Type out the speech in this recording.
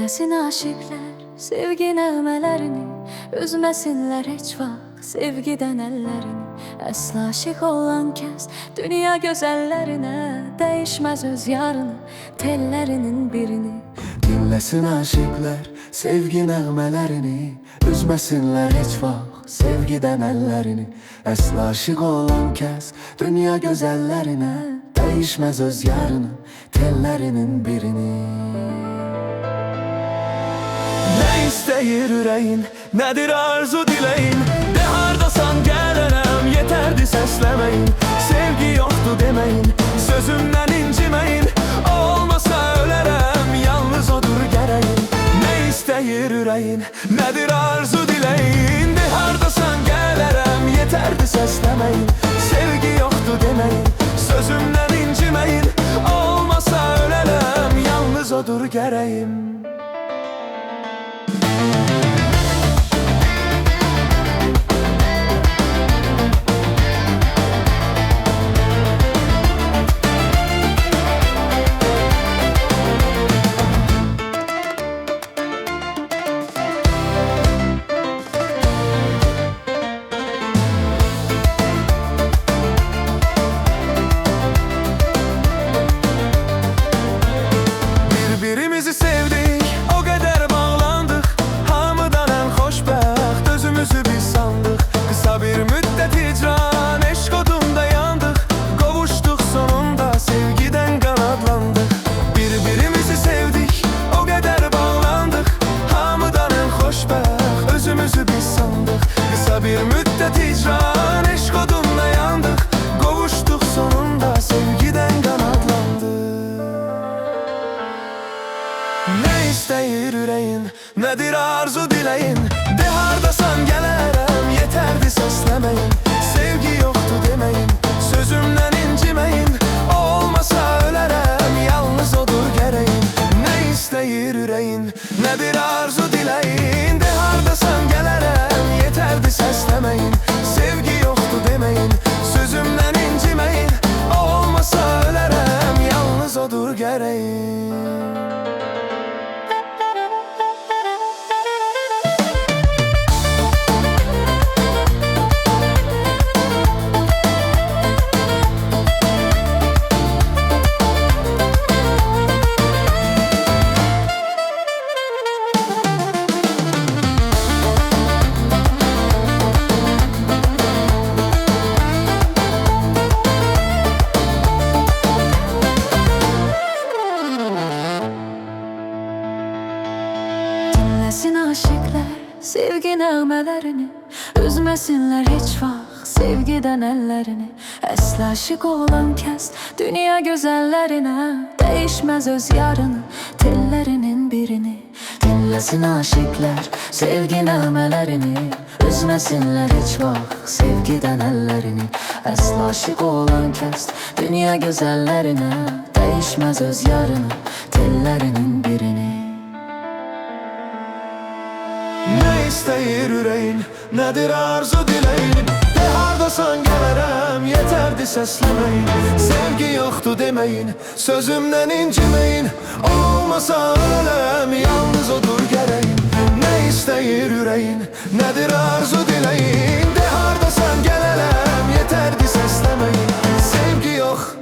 Dinlesin aşıklar sevgi nəğmələrini, üzməsinlər heç vaxt sevgidən əllərini. Əsla aşıq olan kəs dünya gözəllərinə dəyişməz öz yarını, tellərinin birini. Dinləsin aşıqlar sevgi nəğmələrini, üzməsinlər heç vaxt sevgidən əllərini. Əsla aşıq olan kəs dünya gözəllərinə dəyişməz öz yarını, tellərinin birini. Ne isteyir yüreğin, nedir arzu dileğin? De hardasan gelerem, yeterdi seslemeyin. Sevgi yoktu demeyin, sözümden incimeyin. O olmasa ölerem, yalnız odur gereğin. Ne isteyir yüreğin, nedir arzu dileğin? De hardasan gelerem, yeterdi seslemeyin. Sevgi yoktu demeyin, sözümden incimeyin. O olmasa ölerem, yalnız odur gereğim. Birbirimizi sevdik, o kadar bağlandık. Hamıdan en xoşbəxt, özümüzü biz sandık. Kısa bir müddet hicran, eşq odunda yandık. Qovuştuk sonunda, sevgiden kanatlandık. Birbirimizi sevdik, o kadar bağlandık. Hamıdan en xoşbəxt, özümüzü biz sandık. Kısa bir müddet hicran, eşq odunda yandık. Qovuştuk sonunda, sevgiden kanatlandık. Ne isteyir yüreğin, nedir arzu dileğin? De hardasan gelerem, yeterdi seslemeyin. Sevgi yoktu demeyin, sözümden incimeyin. O olmasa ölerem, yalnız odur gereğin. Ne isteyir yüreğin, nedir arzu dileğin? De hardasan gelerem, yeterdi seslemeyin. Sevgi yoktu demeyin, sözümden incimeyin. O olmasa ölerem, yalnız odur gereğin. Dinlesin aşıklar sevgi nəğmələrini, üzməsinlər heç vaxt sevgidən əllərini. Əsla aşıq olan kəs dünya gözəllərinə dəyişməz öz yarını, tellərinin birini. Dinlesin aşıklar sevgi nəğmələrini, üzməsinlər heç vaxt sevgidən əllərini. Əsla aşıq olan kəs dünya gözəllərinə dəyişməz öz yarını, tellərinin birini. Ne isteyir yüreğin, nedir arzu dileğin? De hardasan gelerem, yeterdi seslemeyin. Sevgi yoktu demeyin, sözümden incimeyin. Olmasa ölem, yalnız odur gereğin. Ne isteyir yüreğin, nedir arzu dileğin?